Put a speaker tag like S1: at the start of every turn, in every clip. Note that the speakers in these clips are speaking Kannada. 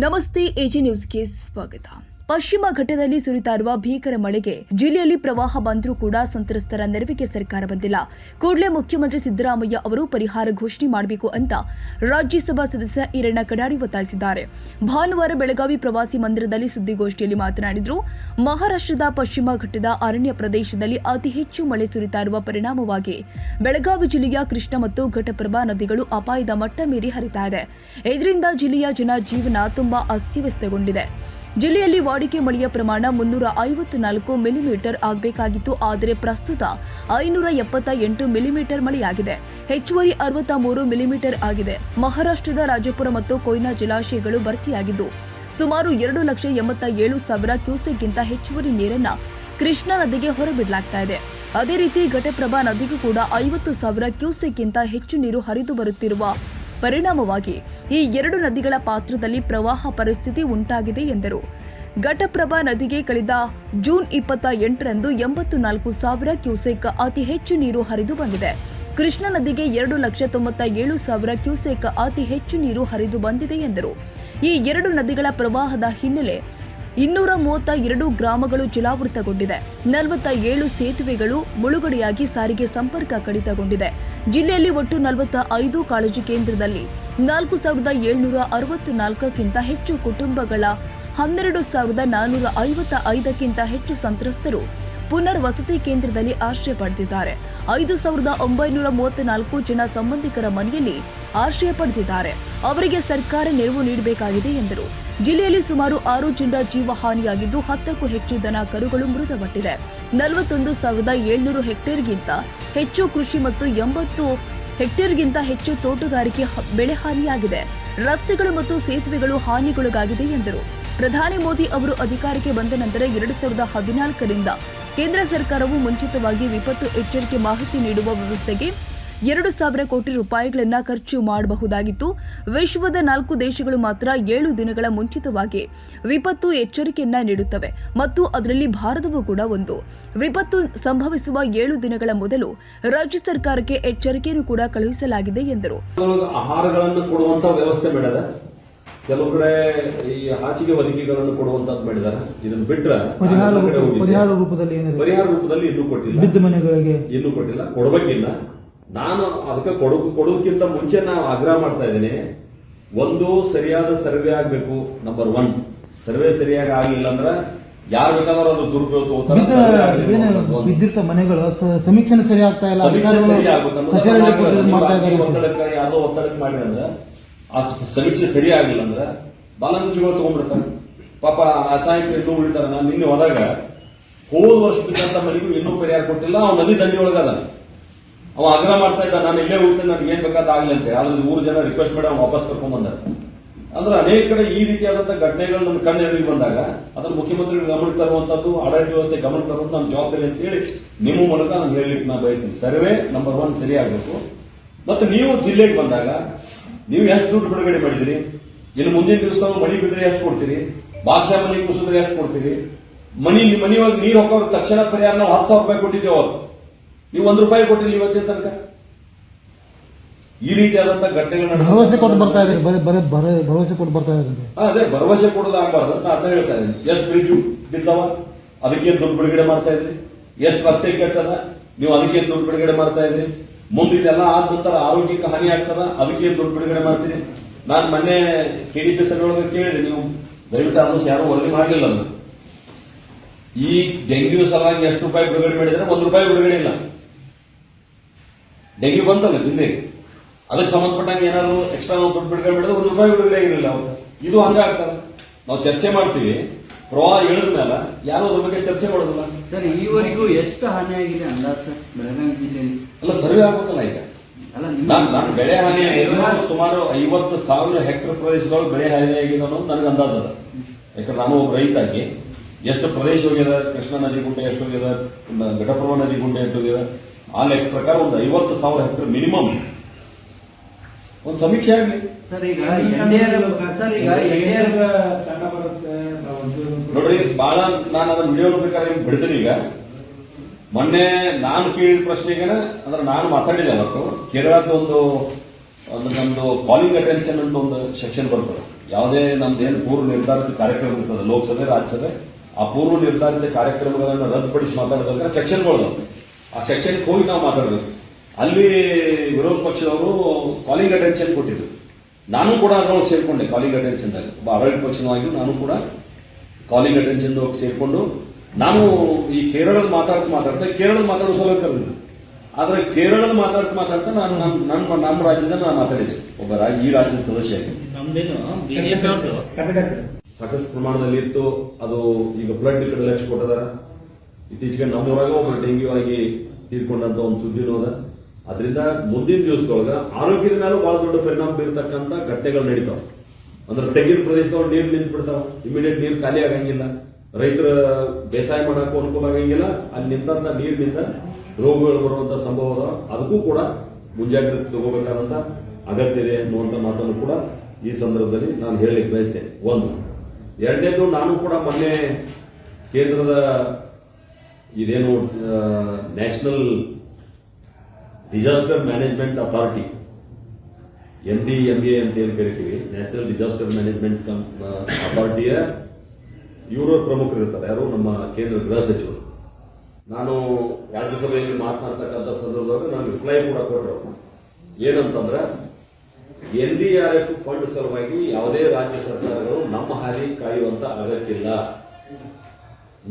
S1: ನಮಸ್ತೆ ಎಜಿ ನ್ಯೂಸ್ಗೆ ಸ್ವಾಗತ. ಪಶ್ಚಿಮ ಘಟ್ಟದಲ್ಲಿ ಸುರಿತಾ ಇರುವ ಭೀಕರ ಮಳೆಗೆ ಜಿಲ್ಲೆಯಲ್ಲಿ ಪ್ರವಾಹ ಬಂದರೂ ಕೂಡ ಸಂತ್ರಸ್ತರ ನೆರವಿಗೆ ಸರ್ಕಾರ ಬಂದಿಲ್ಲ. ಕೂಡಲೇ ಮುಖ್ಯಮಂತ್ರಿ ಸಿದ್ದರಾಮಯ್ಯ ಅವರು ಪರಿಹಾರ ಘೋಷಣೆ ಮಾಡಬೇಕು ಅಂತ ರಾಜ್ಯಸಭಾ ಸದಸ್ಯ ಈರಣ್ಣ ಕಡಾಡಿ ಒತ್ತಾಯಿಸಿದ್ದಾರೆ. ಭಾನುವಾರ ಬೆಳಗಾವಿ ಪ್ರವಾಸಿ ಮಂದಿರದಲ್ಲಿ ಸುದ್ದಿಗೋಷ್ಠಿಯಲ್ಲಿ ಮಾತನಾಡಿದರು. ಮಹಾರಾಷ್ಟ್ರದ ಪಶ್ಚಿಮ ಘಟ್ಟದ ಅರಣ್ಯ ಪ್ರದೇಶದಲ್ಲಿ ಅತಿ ಹೆಚ್ಚು ಮಳೆ ಸುರಿತಾ ಇರುವ ಪರಿಣಾಮವಾಗಿ ಬೆಳಗಾವಿ ಜಿಲ್ಲೆಯ ಕೃಷ್ಣ ಮತ್ತು ಘಟಪ್ರಭಾ ನದಿಗಳು ಅಪಾಯದ ಮಟ್ಟ ಮೀರಿ ಹರಿತಾ ಇದೆ. ಇದರಿಂದ ಜಿಲ್ಲೆಯ ಜನಜೀವನ ತುಂಬಾ ಅಸ್ತವ್ಯಸ್ತಗೊಂಡಿದೆ. ಜಿಲ್ಲೆಯಲ್ಲಿ ವಾಡಿಕೆ ಮಳೆಯ ಪ್ರಮಾಣ 354 ಮಿಲಿಮೀಟರ್ ಆಗಬೇಕಾಗಿತ್ತು. ಆದರೆ ಪ್ರಸ್ತುತ 578 ಮಿಲಿಮೀಟರ್ ಮಳೆಯಾಗಿದೆ. ಹೆಚ್ಚುವರಿ 63 ಮಿಲಿಮೀಟರ್ ಆಗಿದೆ. ಮಹಾರಾಷ್ಟ್ರದ ರಾಜಪುರ ಮತ್ತು ಕೊಯ್ನಾ ಜಲಾಶಯಗಳು ಭರ್ತಿಯಾಗಿದ್ದು ಸುಮಾರು 2,87,000 ಕ್ಯೂಸೆಕ್ಗಿಂತ ಹೆಚ್ಚುವರಿ ನೀರನ್ನ ಕೃಷ್ಣಾ ನದಿಗೆ ಹೊರಬಿಡಲಾಗ್ತಾ ಇದೆ. ಅದೇ ರೀತಿ ಘಟಪ್ರಭಾ ನದಿಗೂ ಕೂಡ 50,000 ಕ್ಯೂಸೆಕ್ಗಿಂತ ಹೆಚ್ಚು ನೀರು ಹರಿದು ಬರುತ್ತಿರುವ ಪರಿಣಾಮವಾಗಿ ಈ ಎರಡು ನದಿಗಳ ಪಾತ್ರದಲ್ಲಿ ಪ್ರವಾಹ ಪರಿಸ್ಥಿತಿ ಉಂಟಾಗಿದೆ ಎಂದರು. ಘಟಪ್ರಭಾ ನದಿಗೆ ಕಳೆದ ಜೂನ್ 28ರಂದು 84,000 ಕ್ಯೂಸೆಕ್ ಅತಿ ಹೆಚ್ಚು ನೀರು ಹರಿದು ಬಂದಿದೆ. ಕೃಷ್ಣಾ ನದಿಗೆ 2,97,000 ಕ್ಯೂಸೆಕ್ ಅತಿ ಹೆಚ್ಚು ನೀರು ಹರಿದು ಬಂದಿದೆ ಎಂದರು. ಈ ಎರಡು ನದಿಗಳ ಪ್ರವಾಹದ ಹಿನ್ನೆಲೆ 232 ಗ್ರಾಮಗಳು ಜಲಾವೃತಗೊಂಡಿದೆ. 47 ಸೇತುವೆಗಳು ಮುಳುಗಡೆಯಾಗಿ ಸಾರಿಗೆ ಸಂಪರ್ಕ ಕಡಿತಗೊಂಡಿದೆ. ಜಿಲ್ಲೆಯಲ್ಲಿ ಒಟ್ಟು 45 ಕಾಳಜಿ ಕೇಂದ್ರದಲ್ಲಿ 4,764ಕ್ಕಿಂತ ಹೆಚ್ಚು ಕುಟುಂಬಗಳ 12,455ಕ್ಕಿಂತ ಹೆಚ್ಚು ಸಂತ್ರಸ್ತರು ಪುನರ್ ವಸತಿ ಕೇಂದ್ರದಲ್ಲಿ ಆಶ್ರಯ ಪಡೆದಿದ್ದಾರೆ. 5,934 ಜನ ಸಂಬಂಧಿಕರ ಮನೆಯಲ್ಲಿ ಆಶ್ರಯ ಪಡೆದಿದ್ದಾರೆ. ಅವರಿಗೆ ಸರ್ಕಾರ ನೆರವು ನೀಡಬೇಕಾಗಿದೆ ಎಂದರು. ಜಿಲ್ಲೆಯಲ್ಲಿ ಸುಮಾರು 6 ಜನರ ಜೀವ ಹಾನಿಯಾಗಿದ್ದು 10ಕ್ಕೂ ಹೆಚ್ಚು ದನ ಕರುಗಳು ಮೃತಪಟ್ಟಿದೆ. 41,700 ಹೆಕ್ಟೇರ್ಗಿಂತ ಹೆಚ್ಚು ಕೃಷಿ ಮತ್ತು 80 ಹೆಕ್ಟೇರ್ಗಿಂತ ಹೆಚ್ಚು ತೋಟಗಾರಿಕೆ ಬೆಳೆ ಹಾನಿಯಾಗಿದೆ. ರಸ್ತೆಗಳು ಮತ್ತು ಸೇತುವೆಗಳು ಹಾನಿಗೊಳಗಾಗಿದೆ ಎಂದರು. ಪ್ರಧಾನಿ ಮೋದಿ ಅವರು ಅಧಿಕಾರಕ್ಕೆ ಬಂದ ನಂತರ 2014ರಿಂದ ಕೇಂದ್ರ ಸರ್ಕಾರವು ಮುಂಚಿತವಾಗಿ ವಿಪತ್ತು ಎಚ್ಚರಿಕೆ ಮಾಹಿತಿ ನೀಡುವ ವ್ಯವಸ್ಥೆಗೆ 2,000 ಕೋಟಿ ರೂಪಾಯಿಗಳನ್ನು ಖರ್ಚು ಮಾಡಬಹುದಾಗಿತ್ತು. ವಿಶ್ವದ 4 ದೇಶಗಳು ಮಾತ್ರ 7 ದಿನಗಳ ಮುಂಚಿತವಾಗಿ ವಿಪತ್ತು ಎಚ್ಚರಿಕೆಯನ್ನ ನೀಡುತ್ತವೆ ಮತ್ತು ಅದರಲ್ಲಿ ಭಾರತವೂ ಕೂಡ ಒಂದು. ವಿಪತ್ತು ಸಂಭವಿಸುವ 7 ದಿನಗಳ ಮೊದಲು ರಾಜ್ಯ ಸರ್ಕಾರಕ್ಕೆ ಎಚ್ಚರಿಕೆಯನ್ನು ಕೂಡ ಕಳುಹಿಸಲಾಗಿದೆ ಎಂದರು.
S2: ಆಹಾರಗಳನ್ನು ಕೊಡುವಂತ ವ್ಯವಸ್ಥೆ ಮಾಡಿದೆ. ಕೆಲವು ಕಡೆ ಈ ಹಾಸಿಗೆ ಹೊದಿಕೆಗಳನ್ನು ಕೊಡುವಂತದ್ದು ಮಾಡಿದ್ದಾರೆ. ಇದನ್ನು ಬಿಟ್ಟರೆ
S3: ಪರಿಹಾರ ರೂಪದಲ್ಲಿ
S2: ಇನ್ನೂ ಕೊಟ್ಟಿಲ್ಲ.
S3: ಬಿದ್ದ ಮನೆಗಳಿಗೆ
S2: ಇನ್ನೂ ಕೊಟ್ಟಿಲ್ಲ, ಕೊಡಬೇಕಿಲ್ಲ. ನಾನು ಅದಕ್ಕೆ ಕೊಡೋದಕ್ಕಿಂತ ಮುಂಚೆ ನಾವು ಆಗ್ರಹ ಮಾಡ್ತಾ ಇದ್ದೀನಿ. ಒಂದು ಸರಿಯಾದ ಸರ್ವೆ ಆಗಬೇಕು. ನಂಬರ್ 1 ಸರ್ವೆ ಸರಿಯಾಗಿ ಆಗಲಿಲ್ಲ ಅಂದ್ರೆ ಯಾರು ಬೇಕಾದ್ರೂ ಅದು ದುರುಪಯೋಗ
S3: ಬಿದ್ದಿರ್ತ ಮನೆಗಳು ಸಮೀಕ್ಷೆ ಸರಿ ಆಗ್ತಾ ಇಲ್ಲ.
S2: ಒತ್ತಡಕ್ಕೆ ಯಾರೋ ಒತ್ತಡಕ್ಕೆ ಮಾಡಿ ಅಂದ್ರೆ ಆ ಸಮೀಕ್ಷೆ ಸರಿ ಆಗಿಲ್ಲ ಅಂದ್ರೆ ಬಾಲಂಜುಗಳು ತಗೊಂಡ್ಬಿಡ್ತಾರೆ. ಪಾಪ ಅಸಹಾಯಕರು ಇನ್ನೂ ಉಳಿತಾರೆ. ನಾನು ನಿನ್ನೆ ಹೋದಾಗ ಹೋದ ವರ್ಷ ಬಿದ್ದಂತ ಮನೆಗೂ ಇನ್ನೂ ಪರಿಹಾರ ಕೊಟ್ಟಿಲ್ಲ. ಅವ್ನು ನದಿ ದಂಡಿ ಒಳಗದ. ಅವ ಆಗ್ರಹ ಮಾಡ್ತಾ ಇದ್ದ, ನಾನು ಇಲ್ಲೇ ಹೋಗ್ತೇನೆ, ನನಗೆ ಏನ್ ಬೇಕಾದ ಆಗ್ಲಿ ಅಂತ. ಆದ್ರೆ 3 ಜನ ರಿಕ್ವೆಸ್ಟ್ ಮಾಡಿ ಅವ್ನು ವಾಪಸ್ ಕರ್ಕೊಂಡ್ ಬಂದ. ಅಂದ್ರೆ ಅನೇಕ ಕಡೆ ಈ ರೀತಿಯಾದಂತಹ ಘಟನೆಗಳು ನಮ್ಮ ಕಣ್ಣೆದುರಿಗೆ ಬಂದಾಗ ಅದನ್ನು ಮುಖ್ಯಮಂತ್ರಿಗಳು ಗಮನ ತರುವಂತದ್ದು, ಆಡಳಿತ ವ್ಯವಸ್ಥೆ ಗಮನ ತರುವಂತ ನಮ್ಮ ಜವಾಬ್ದಾರಿ ಅಂತ ಹೇಳಿ ನಿಮ್ಮ ಮೂಲಕ ನಾನು ಹೇಳಲಿಕ್ಕೆ ನಾನು ಬಯಸ್ತೀನಿ. Survey number 1 ಸರಿಯಾಗಬೇಕು. ಮತ್ತು ನೀವು ಜಿಲ್ಲೆಗೆ ಬಂದಾಗ ನೀವು ಎಷ್ಟು ದುಡ್ಡು ಬಿಡುಗಡೆ ಮಾಡಿದಿರಿ, ಇನ್ನು ಮುಂದಿನ ದಿವಸ ಮಳಿ ಬಿದ್ದರೆ ಎಷ್ಟು ಕೊಡ್ತೀರಿ, ಭಾಷಾ ಮನೆ ಕುಸಿದ್ರೆ ಎಷ್ಟು ಕೊಡ್ತೀರಿ, ಮನೆಯೊಳಗೆ ನೀರು ಹಾಕೋರು ತಕ್ಷಣ ಪರಿಹಾರ ನಾವು 10,000 ರೂಪಾಯಿ ಕೊಟ್ಟಿದ್ದೇವೆ. ನೀವು 1 ರೂಪಾಯಿ ಕೊಟ್ಟಿಲ್ಲ ಇವತ್ತಿನ ತನಕ. ಈ ರೀತಿಯಾದಂತಹ ಘಟನೆಗಳನ್ನ
S3: ಭರವಸೆ ಕೊಟ್ಟು ಬರ್ತಾ ಇದ್ದಾರೆ. ಭರವಸೆ ಕೊಟ್ಟು ಬರ್ತಾ ಇದ್ದಾರೆ.
S2: ಅದೇ ಭರವಸೆ ಕೊಡೋದಾಗಬಾರ್ದು ಅಂತ ಅದನ್ನ ಹೇಳ್ತಾ ಇದ್ದೀನಿ. ಎಷ್ಟು ಬ್ರಿಡ್ಜು ಬಿದ್ದಾವ, ಅದಕ್ಕೆ ದುಡ್ಡು ಬಿಡುಗಡೆ ಮಾಡ್ತಾ ಇದ್ರಿ. ಎಷ್ಟು ರಸ್ತೆ ಕೆಟ್ಟದ, ನೀವು ಅದಕ್ಕೆ ದುಡ್ಡು ಬಿಡುಗಡೆ ಮಾಡ್ತಾ ಇದ್ರಿ. ಮುಂದಿದೆಲ್ಲ ಆದ ನಂತರ ಆರೋಗ್ಯಕ್ಕೆ ಹಾನಿ ಆಗ್ತದ, ಅದಕ್ಕೆ ದುಡ್ಡು ಬಿಡುಗಡೆ ಮಾಡ್ತೀರಿ. ನಾನು ಮೊನ್ನೆ KDP ಸಭೆಯೊಳಗೆ ಕೇಳಿದೆ, ನೀವು ದಯವಿಟ್ಟು ಅನ್ನೋಸ್ ಯಾರು ವರದಿ ಮಾಡಲಿಲ್ಲ. ಈ ಡೆಂಗ್ಯೂ ಸಲುವಾಗಿ ಎಷ್ಟು ರೂಪಾಯಿ ಬಿಡುಗಡೆ ಮಾಡಿದ್ರೆ 1 ರೂಪಾಯಿ ಬಿಡುಗಡೆ ಇಲ್ಲ. ಡೆಂಗ್ಯೂ ಬಂತಲ್ಲ ಜಿಲ್ಲೆಗೆ, ಅದಕ್ಕೆ ಸಂಬಂಧಪಟ್ಟಂಗೆ ಏನಾದ್ರು ಎಕ್ಸ್ಟ್ರಾ ನಾವು ದುಡ್ಡು ಬಿಡುಗಡೆ ಮಾಡಿದ್ರೆ 1 ರೂಪಾಯಿ ಬಿಡುಗಡೆ ಆಗಿರಲಿಲ್ಲ. ಇದು ಹಂಗಾಗ್ತದೆ. ನಾವು ಚರ್ಚೆ ಮಾಡ್ತೀವಿ, ಪ್ರವಾಹ ಇಳಿದ ಮೇಲೆ ಯಾರು ಅದ್ರ ಬಗ್ಗೆ ಚರ್ಚೆ ಮಾಡೋದಿಲ್ಲ.
S4: ಸರ್, ಈವರೆಗೂ ಎಷ್ಟು ಹಾನಿಯಾಗಿದೆ ಅಂದಾಜು ಬೆಳಗಾವಿ ಜಿಲ್ಲೆಯಲ್ಲಿ?
S2: ಅಲ್ಲ, ಸರ್ವೆ ಆಗ್ಬೇಕಲ್ಲ. ಈಗ ನಾನು ಬೆಳೆ ಹಾನಿ ಸುಮಾರು 50,000 ಹೆಕ್ಟೇರ್ ಪ್ರದೇಶದೊಳಗೆ ಬೆಳೆ ಹಾನಿಯಾಗಿದೆ ಅನ್ನೋದು ನನಗೆ ಅಂದಾಜ್ ಅದ. ಯಾಕಂದ್ರೆ ನಾನು ಒಬ್ಬ ರೈತಾಗಿ ಎಷ್ಟು ಪ್ರದೇಶ ಹೋಗಿದೆ, ಕೃಷ್ಣಾ ನದಿ ಗುಂಡೆ ಎಷ್ಟು ಹೋಗಿದೆ, ಘಟಪ್ರಭಾ ನದಿ ಗುಂಡೆ ಎಷ್ಟು ಹೋಗಿದೆ, ಆ ಲೆಕ್ಕ ಪ್ರಕಾರ ಒಂದು 50,000 ಹೆಕ್ಟೇರ್ ಮಿನಿಮಮ್ ಒಂದು ಸಮೀಕ್ಷೆ ಆಗಲಿ.
S4: ಸರ್, ಈಗ
S2: ನೋಡ್ರಿ, ಬಹಳ ನಾನು ಅದನ್ನ ವಿಡಿಯೋ ಬೇಕಾದ್ರೆ ಬಿಡ್ತೀನಿ. ಈಗ ಮೊನ್ನೆ ನಾನು ಕೇಳಿದ ಪ್ರಶ್ನೆಗೆ ಅಂದ್ರೆ ನಾನು ಮಾತಾಡಿದೆ ಅವತ್ತು. ಕೇರಳದ ಒಂದು ನಮ್ದು ಕಾಲಿಂಗ್ ಅಟೆನ್ಷನ್ ಅಂತ ಒಂದು ಸೆಕ್ಷನ್ ಬರ್ತದೆ. ಯಾವುದೇ ನಮ್ದೇನು ಪೂರ್ವ ನಿರ್ಧಾರಿತ ಕಾರ್ಯಕ್ರಮ ಇರ್ತದೆ ಲೋಕಸಭೆ ರಾಜ್ಯಸಭೆ, ಆ ಪೂರ್ವ ನಿರ್ಧಾರಿತ ಕಾರ್ಯಕ್ರಮಗಳನ್ನು ರದ್ದುಪಡಿಸಿ ಮಾತಾಡೋದಂದ್ರೆ ಸೆಕ್ಷನ್ಗಳು, ಆ ಸೆಕ್ಷನ್ಗೆ ಹೋಗಿ ನಾವು ಮಾತಾಡಬೇಕು. ಅಲ್ಲಿ ವಿರೋಧ ಪಕ್ಷದವರು ಕಾಲಿಂಗ್ ಅಟೆನ್ಷನ್ ಕೊಟ್ಟಿದ್ರು, ನಾನು ಕೂಡ ಅದರೊಳಗೆ ಸೇರ್ಕೊಂಡೆ. ಕಾಲಿಂಗ್ ಅಟೆನ್ಷನ್ದಾಗ ಒಬ್ಬ ಆಡಳಿತ ಪಕ್ಷವಾಗಿ ನಾನು ಕೂಡ ಕಾಲಿಂಗ್ ಅಟೆನ್ಷನ್ ಸೇರ್ಕೊಂಡು ನಾನು ಈ ಕೇರಳದ ಮಾತಾಡ್ತಾ ಕೇರಳದ ಮಾತಾಡೋ ಸಲುವಾಗಿ ಕರೆದಿದ್ದು. ಆದ್ರೆ ಕೇರಳದ ಮಾತಾಡ್ತಾ ನಾನು ನಮ್ಮ ರಾಜ್ಯದ ನಾನು ಮಾತಾಡಿದೆ, ಒಬ್ಬ ಈ ರಾಜ್ಯದ ಸದಸ್ಯರಾಗಿ. ಸಾಕಷ್ಟು ಪ್ರಮಾಣದಲ್ಲಿ ಇತ್ತು ಅದು. ಈಗ ಬ್ಲಡ್ ಈ ಕಡೆ ಲಕ್ಷ ಕೊಟ್ಟದಾರ. ಇತ್ತೀಚೆಗೆ ನಮ್ಮೂರಾಗ ಒಬ್ಬರು ಡೆಂಗ್ಯೂ ಆಗಿ ತೀರ್ಕೊಂಡಂತ ಒಂದು ಸುದ್ದಿನೂ ಅದ. ಅದರಿಂದ ಮುಂದಿನ ದಿವಸದೊಳಗ ಆರೋಗ್ಯದ ಮೇಲೂ ಬಹಳ ದೊಡ್ಡ ಪರಿಣಾಮ ಬೀರ್ತಕ್ಕಂಥ ಘಟನೆಗಳು ನಡೀತಾವ. ಅಂದ್ರೆ ತೆಗಿನ ಪ್ರದೇಶದೊಳಗೆ ನೀರು ನಿಂತು ಬಿಡ್ತಾವ, ಇಮಿಡಿಯೇಟ್ ನೀರು ಖಾಲಿ ಆಗಂಗಿಲ್ಲ, ರೈತರ ಬೇಸಾಯ ಮಾಡಕ್ಕೂ ಅನುಕೂಲ ಆಗಂಗಿಲ್ಲ. ಅಲ್ಲಿ ನಿಂತ ನೀರಿನಿಂದ ರೋಗಗಳು ಬರುವಂತ ಸಂಭವ ಅದ. ಅದಕ್ಕೂ ಕೂಡ ಮುಂಜಾಗ್ರತೆ ತಗೋಬೇಕಾದಂತ ಅಗತ್ಯ ಇದೆ ಅನ್ನುವಂತ ಮಾತನ್ನು ಕೂಡ ಈ ಸಂದರ್ಭದಲ್ಲಿ ನಾನು ಹೇಳಲಿಕ್ಕೆ ಬಯಸ್ತೇನೆ. ಒಂದು. ಎರಡನೇದು, ನಾನು ಕೂಡ ಮೊನ್ನೆ ಕೇಂದ್ರದ ಇದೇನು national disaster management authority NDMA ಅಂತ ಏನು ಕರಿತೀವಿ, ನ್ಯಾಷನಲ್ ಡಿಸಾಸ್ಟರ್ ಮ್ಯಾನೇಜ್ಮೆಂಟ್ ಅಥಾರಿಟಿಯ ಇವರು ಪ್ರಮುಖರು ಇರ್ತಾರೆ. ಯಾರು? ನಮ್ಮ ಕೇಂದ್ರ ಗೃಹ ಸಚಿವರು. ನಾನು ರಾಜ್ಯಸಭೆಯಲ್ಲಿ ಮಾತನಾಡ್ತಕ್ಕಂಥ ಸಂದರ್ಭದಾಗ ನಾನು ರಿಪ್ಲೈ ಕೂಡ ಕೊಟ್ಟರು. ಏನಂತಂದ್ರೆ NDRF ಫಂಡ್ ಸಲುವಾಗಿ ಯಾವುದೇ ರಾಜ್ಯ ಸರ್ಕಾರಗಳು ನಮ್ಮ ಹಾದಿ ಕಾಯುವಂತ ಅಗತ್ಯ ಇಲ್ಲ.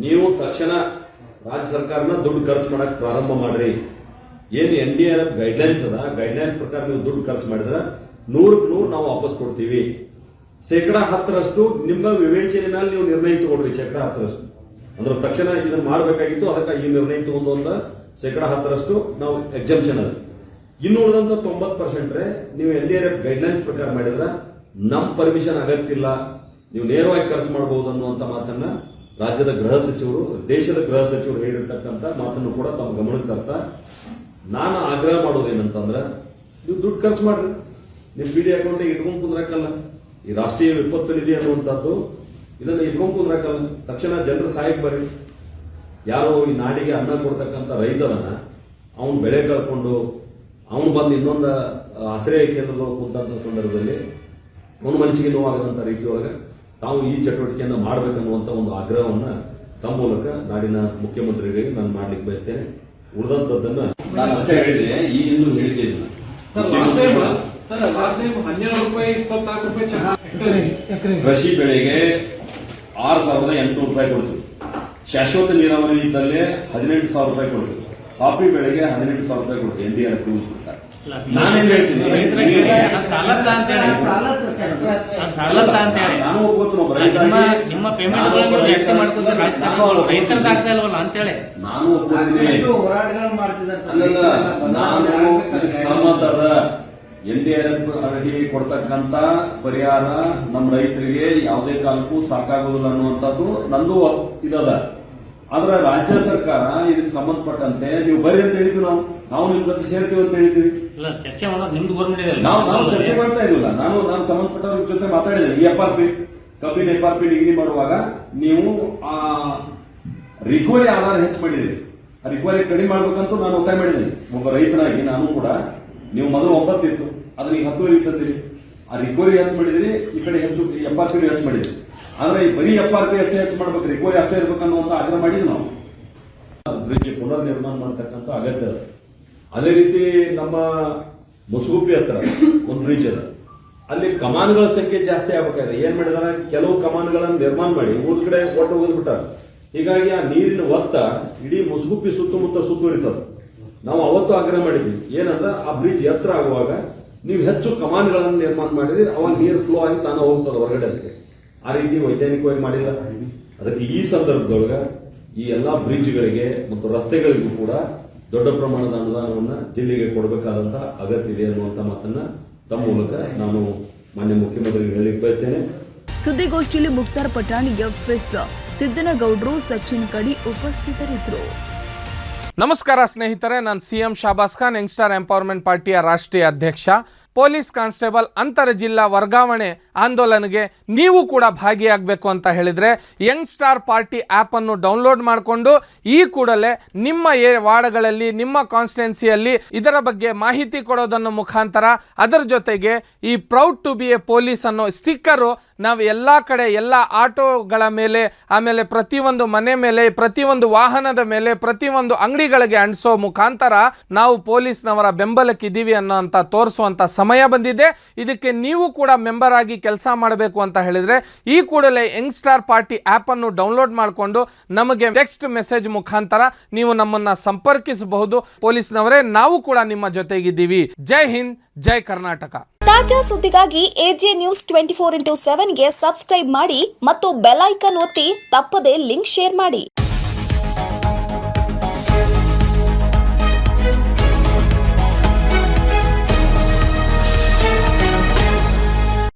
S2: ನೀವು ತಕ್ಷಣ ರಾಜ್ಯ ಸರ್ಕಾರನ ದುಡ್ಡು ಖರ್ಚು ಮಾಡಕ್ ಪ್ರಾರಂಭ ಮಾಡ್ರಿ. ಏನು NDRF ಗೈಡ್ಲೈನ್ಸ್ ಅದ, ಗೈಡ್ಲೈನ್ಸ್ ಪ್ರಕಾರ ನೀವು ದುಡ್ಡು ಖರ್ಚು ಮಾಡಿದ್ರೆ 100ಕ್ಕೆ 100 ನಾವು ವಾಪಸ್ ಕೊಡ್ತೀವಿ. 10% ನಿಮ್ಮ ವಿವೇಚನೆ ಮೇಲೆ ನೀವು ನಿರ್ಣಯ ತಗೊಳ್ರಿ. 10% ಅಂದ್ರೆ ತಕ್ಷಣ ಇದನ್ನ ಮಾಡಬೇಕಾಗಿತ್ತು, ಅದಕ್ಕೆ ಈ ನಿರ್ಣಯ ತಗೊಂಡು ಅಂತ 10% ನಾವು ಎಕ್ಸಂಪ್ಷನ್ ಅದ. ಇನ್ನು ಉಳಿದಂತ 90% ನೀವು NDRF ಗೈಡ್ಲೈನ್ಸ್ ಪ್ರಕಾರ ಮಾಡಿದ್ರೆ ನಮ್ ಪರ್ಮಿಷನ್ ಅಗತ್ಯ ಇಲ್ಲ, ನೀವು ನೇರವಾಗಿ ಖರ್ಚು ಮಾಡಬಹುದು ಅನ್ನುವಂತ ಮಾತನ್ನ ರಾಜ್ಯದ ಗೃಹ ಸಚಿವರು, ದೇಶದ ಗೃಹ ಸಚಿವರು ಹೇಳಿರ್ತಕ್ಕಂಥ ಮಾತನ್ನು ಕೂಡ ತಮ್ಮ ಗಮನಕ್ಕೆ ತರ್ತಾ ನಾನು ಆಗ್ರಹ ಮಾಡೋದೇನಂತಂದ್ರೆ ನೀವು ದುಡ್ಡು ಖರ್ಚು ಮಾಡ್ರಿ. ನಿಮ್ PD ಅಕೌಂಟಿಗೆ ಇಟ್ಕೊಂಡ್ ಕುಂದ್ರಕ್ಕಲ್ಲ. ಈ ರಾಷ್ಟ್ರೀಯ ವಿಪತ್ತು ನಿಧಿ ಅನ್ನುವಂಥದ್ದು ಇದನ್ನ ಇಟ್ಕೊಂಡ್ ಕುಂದ್ರಕ್ಕಲ್ಲ. ತಕ್ಷಣ ಜನರ ಸಹಾಯಕ್ಕೆ ಬರ್ರಿ. ಯಾರೋ ಈ ನಾಡಿಗೆ ಅನ್ನ ಕೊಡ್ತಕ್ಕಂಥ ರೈತರನ್ನ ಅವನು ಬೆಳೆ ಕಳ್ಕೊಂಡು ಅವನು ಬಂದು ಇನ್ನೊಂದು ಆಶ್ರಯ ಕೇಂದ್ರದೊಳಗೆ ಕುಂತ ಸಂದರ್ಭದಲ್ಲಿ ಅವನ ಮನಸ್ಸಿಗೆ ನೋವಾಗದಂತ ರೀತಿಯೊಳಗೆ ತಾವು ಈ ಚಟುವಟಿಕೆಯನ್ನು ಮಾಡಬೇಕನ್ನುವಂತ ಒಂದು ಆಗ್ರಹವನ್ನ ತಮ್ಮ ಮೂಲಕ ನಾಡಿನ ಮುಖ್ಯಮಂತ್ರಿಗಳಿಗೆ ನಾನು ಮಾಡ್ಲಿಕ್ಕೆ ಬಯಸ್ತೇನೆ. ಉಳಿದಂತದ್ದನ್ನ ನಾನು ಅದಕ್ಕೆ ಹೇಳಿದೆ, ಈ ಹಿಂದೂ ಹೇಳಿದ್ದೆ ಇದನ್ನ. ಕೃಷಿ ಬೆಳೆಗೆ 6,800 ರೂಪಾಯಿ ಕೊಡ್ತೀವಿ. ಶಾಶ್ವತ ನೀರಾವರಿ ಇದ್ದಲ್ಲೇ 18,000 ರೂಪಾಯಿ ಕೊಡ್ತೀವಿ. ಕಾಫಿ ಬೆಳೆಗೆ 18,000 ರೂಪಾಯಿ ಕೊಡ್ತೀವಿ. NDRF ಯೂಸ್ ಕೊಡ್ತಾರೆ. ನಾನೇನ್ ಹೇಳ್ತೀನಿ, ನಾನು ಒಪ್ಕೋತೀನಿ.
S5: ನಿಮ್ಮ ಪೇಮೆಂಟ್
S2: ನಾನು ಒಪ್ಕೋತೀನಿ. ನಾನು ಸಹಮತದ. NDRF ಅಡಿ ಕೊಡ್ತಕ್ಕಂತ ಪರಿಹಾರ ನಮ್ಮ ರೈತರಿಗೆ ಯಾವುದೇ ಕಾಲಕ್ಕೂ ಸಾಕಾಗೋದಿಲ್ಲ ಅನ್ನುವಂಥದ್ದು ನಂದು ಇದದ. ಆದ್ರೆ ರಾಜ್ಯ ಸರ್ಕಾರ ಇದಕ್ಕೆ ಸಂಬಂಧಪಟ್ಟಂತೆ ನೀವು ಬರ್ರಿ ಅಂತ ಹೇಳಿದ್ವಿ. ನಾವು ನಿಮ್ ಜೊತೆ ಸೇರ್ತೀವಿ ಅಂತ ಹೇಳಿದ್ವಿ. ನಾವು ಚರ್ಚೆ ಮಾಡ್ತಾ ಇದ್ವಿಲ್ಲ. ನಾನು ಸಂಬಂಧಪಟ್ಟವ್ರ ಜೊತೆ ಮಾತಾಡಿದ್ರೆ ಈ FRP ಕಬ್ಬಿನ FRP ಡಿಗ್ರಿ ಮಾಡುವಾಗ ನೀವು ಆ ರಿಕವರಿ ಆಧಾರ ಹೆಚ್ಚು ಮಾಡಿದ್ರಿ. ಆ ರಿಕವರಿ ಕಡಿಮೆ ಮಾಡ್ಬೇಕಂತೂ ನಾನು ಒತ್ತಾಯ ಮಾಡಿದ್ದೀನಿ. ಒಬ್ಬ ರೈತನಾಗಿ ನಾನು ಕೂಡ ನೀವು ಮೊದಲು 9 ಇತ್ತು, ಅದನ್ನ ಈಗ 10 ಇರ್ತಂತೀರಿ. ಆ ರಿಕವರಿ ಹೆಚ್ಚು ಮಾಡಿದ್ರಿ, ಈ ಕಡೆ ಹೆಚ್ಚು FRP ಹೆಚ್ಚು ಮಾಡಿದ್ರಿ. ಆದ್ರೆ ಈ ಬರೀ FRP ಅಷ್ಟೇ ಹೆಚ್ಚು ಮಾಡ್ಬೇಕು, ರಿಕವರಿ ಅಷ್ಟೇ ಇರ್ಬೇಕನ್ನುವಂತ ಆಗ್ರಹ ಮಾಡಿದ್ವಿ ನಾವು. ಬ್ರಿಡ್ಜ್ ಪುನರ್ ನಿರ್ಮಾಣ ಮಾಡತಕ್ಕಂಥ ಅಗತ್ಯ ಅದ. ಅದೇ ರೀತಿ ನಮ್ಮ ಮುಸುಗುಪ್ಪಿ ಹತ್ರ ಒಂದು ಬ್ರಿಡ್ಜ್ ಅದ. ಅಲ್ಲಿ ಕಮಾನುಗಳ ಸಂಖ್ಯೆ ಜಾಸ್ತಿ ಆಗ್ಬೇಕಾದ್ರೆ ಏನ್ ಮಾಡಿದಾರೆ, ಕೆಲವು ಕಮಾನುಗಳನ್ನು ನಿರ್ಮಾಣ ಮಾಡಿ ಊರ್ ಕಡೆ ಒಟ್ಟು ಹೋಗ್ಬಿಟ್ಟಾರ. ಹೀಗಾಗಿ ಆ ನೀರಿನ ಒತ್ತ ಇಡೀ ಮುಸುಗುಪ್ಪಿ ಸುತ್ತಮುತ್ತ ಸುತ್ತುವರಿತದ. ನಾವು ಅವತ್ತು ಆಗ್ರಹ ಮಾಡಿದ್ವಿ, ಏನಂದ್ರೆ ಆ ಬ್ರಿಡ್ಜ್ ಎತ್ತರ ಆಗುವಾಗ ನೀವು ಹೆಚ್ಚು ಕಮಾನುಗಳನ್ನು ನಿರ್ಮಾಣ ಮಾಡಿದ್ರೆ ಅವಾಗ ನೀರು ಫ್ಲೋ ಆಗಿ ತಾನ ಹೋಗ್ತದೆ ಹೊರಗಡೆ. ಅದಕ್ಕೆ ಆ ರೀತಿ ವೈಜ್ಞಾನಿಕವಾಗಿ ಮಾಡಿಲ್ಲ. ಅದಕ್ಕೆ ಈ ಸಂದರ್ಭದೊಳಗ ಈ ಎಲ್ಲಾ ಬ್ರಿಡ್ಜ್ಗಳಿಗೆ ಮತ್ತು ರಸ್ತೆಗಳಿಗೂ ಕೂಡ ದೊಡ್ಡ ಪ್ರಮಾಣದ ಅನುದಾನವನ್ನ ಜಿಲ್ಲೆಗೆ ಕೊಡಬೇಕಾದಂತ ಅಗತ್ಯ ಇದೆ ಅನ್ನುವಂತ ಮಾತನ್ನ ತಮ್ಮ ಮೂಲಕ ನಾನು ಮಾನ್ಯ ಮುಖ್ಯಮಂತ್ರಿಗೆ ಹೇಳಲಿಕ್ಕೆ ಬಯಸ್ತೇನೆ.
S1: ಸುದ್ದಿಗೋಷ್ಠಿಯಲ್ಲಿ ಮುಕ್ತಾರ್ ಪಠಾಣ್, FS ಸಿದ್ದನಗೌಡ್ರು, ಸಚಿನ್ ಕಡಿ ಉಪಸ್ಥಿತರಿದ್ದರು.
S6: ನಮಸ್ಕಾರ ಸ್ನೇಹಿತರೆ, ನಾನು CM ಶಾಬಾಸ್ ಖಾನ್, ಯಂಗ್ಸ್ಟಾರ್ ಎಂಪವರ್ಮೆಂಟ್ ಪಾರ್ಟಿಯ ರಾಷ್ಟ್ರೀಯ ಅಧ್ಯಕ್ಷ. ಪೊಲೀಸ್ ಕಾನ್ಸ್ಟೇಬಲ್ ಅಂತರ ಜಿಲ್ಲಾ ವರ್ಗಾವಣೆ ಆಂದೋಲನಗೆ ನೀವು ಕೂಡ ಭಾಗಿಯಾಗಬೇಕು ಅಂತ ಹೇಳಿದರೆ ಯಂಗ್ ಸ್ಟಾರ್ ಪಾರ್ಟಿ ಆ್ಯಪನ್ನು ಡೌನ್ಲೋಡ್ ಮಾಡಿಕೊಂಡು ಈ ಕೂಡಲೇ ನಿಮ್ಮ ವಾರ್ಡ್ಗಳಲ್ಲಿ ನಿಮ್ಮ ಕಾನ್ಸ್ಟಿಟ್ಯುನ್ಸಿಯಲ್ಲಿ ಇದರ ಬಗ್ಗೆ ಮಾಹಿತಿ ಕೊಡೋದನ್ನು ಮುಖಾಂತರ ಅದರ ಜೊತೆಗೆ ಈ proud to be a police ಅನ್ನೋ ಸ್ಟಿಕ್ಕರು ನಾವು ಎಲ್ಲ ಕಡೆ ಎಲ್ಲ ಆಟೋಗಳ ಮೇಲೆ ಆಮೇಲೆ ಪ್ರತಿಯೊಂದು ಮನೆ ಮೇಲೆ ಪ್ರತಿಯೊಂದು ವಾಹನದ ಮೇಲೆ ಪ್ರತಿಯೊಂದು ಅಂಗಡಿಗಳಿಗೆ ಅಂಟಿಸೋ ಮುಖಾಂತರ ನಾವು ಪೊಲೀಸ್ನವರ ಬೆಂಬಲಕ್ಕಿದ್ದೀವಿ ಅನ್ನೋಂಥ ತೋರಿಸುವಂಥ ಸಮಯ ಬಂದಿದೆ. ಇದಕ್ಕೆ ನೀವು ಕೂಡ ಮೆಂಬರ್ ಆಗಿ ಕೆಲಸ ಮಾಡಬೇಕು ಅಂತ ಹೇಳಿದರೆ ಈ ಕೂಡಲೇ ಯಂಗ್ ಸ್ಟಾರ್ ಪಾರ್ಟಿ ಆ್ಯಪನ್ನು ಡೌನ್ಲೋಡ್ ಮಾಡಿಕೊಂಡು ನಮಗೆ ಟೆಕ್ಸ್ಟ್ ಮೆಸೇಜ್ ಮುಖಾಂತರ ನೀವು ನಮ್ಮನ್ನು ಸಂಪರ್ಕಿಸಬಹುದು. ಪೊಲೀಸ್ನವರೇ, ನಾವು ಕೂಡ ನಿಮ್ಮ ಜೊತೆಗಿದ್ದೀವಿ. ಜೈ ಹಿಂದ್, ಜೈ ಕರ್ನಾಟಕ.
S7: ತಾಜಾ ಸುದ್ದಿಗಾಗಿ ಎಜೆ ನ್ಯೂಸ್ 24/7 ಗೆ ಸಬ್ಸ್ಕ್ರೈಬ್ ಮಾಡಿ ಮತ್ತು ಬೆಲ್ ಐಕಾನ್ ಒತ್ತಿ ತಪ್ಪದೇ ಲಿಂಕ್ ಶೇರ್ ಮಾಡಿ.